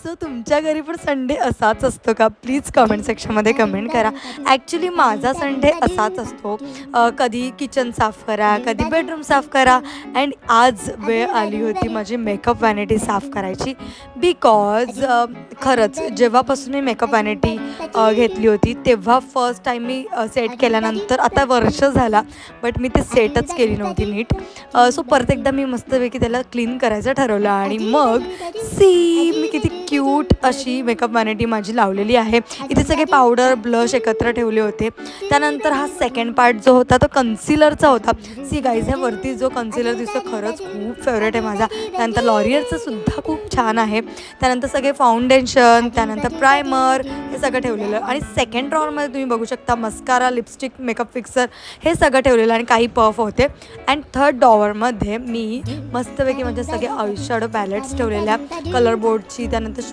So तुमच्या घरी पण संडे असाच असतो का? प्लीज कमेंट सेक्शनमध्ये कमेंट करा. ॲक्च्युली माझा संडे असाच असतो. कधी किचन साफ करा, कधी बेडरूम साफ करा. अँड आज वेळ आली होती माझी मेकअप वॅनिटी साफ करायची. बिकॉज खरंच जेव्हापासून मी मेकअप वॅनिटी घेतली होती तेव्हा फर्स्ट टाईम मी सेट केल्यानंतर आता वर्ष झाला, बट मी ते सेटच केली नव्हती नीट. सो परत एकदा मी मस्तपैकी त्याला क्लीन करायचं ठरवलं आणि मग मी किती क्यूट अशी मेकअप वॅनिटी माझी लावलेली आहे. इथे सगळे पावडर ब्लश एकत्र ठेवले होते. त्यानंतर हा सेकंड पार्ट जो होता तो कन्सिलरचा होता. गाईज ह्या वरती जो कन्सिलर दिसतो खरंच खूप फेवरेट आहे माझा. त्यानंतर लॉरियलचं सुद्धा खूप छान आहे. त्यानंतर सगळे फाउंडेशन, त्यानंतर प्रायमर हे सगळं ठेवलेलं. आणि सेकंड ड्रॉवरमध्ये तुम्ही बघू शकता मस्कारा, लिपस्टिक, मेकअप फिक्सर हे सगळं ठेवलेलं आणि काही पफ होते. अँड थर्ड ड्रॉवरमध्ये मी मस्तपैकी म्हणजे सगळे आयशॅडो पॅलेट्स ठेवलेल्या, कलर बोर्डची, त्यानंतर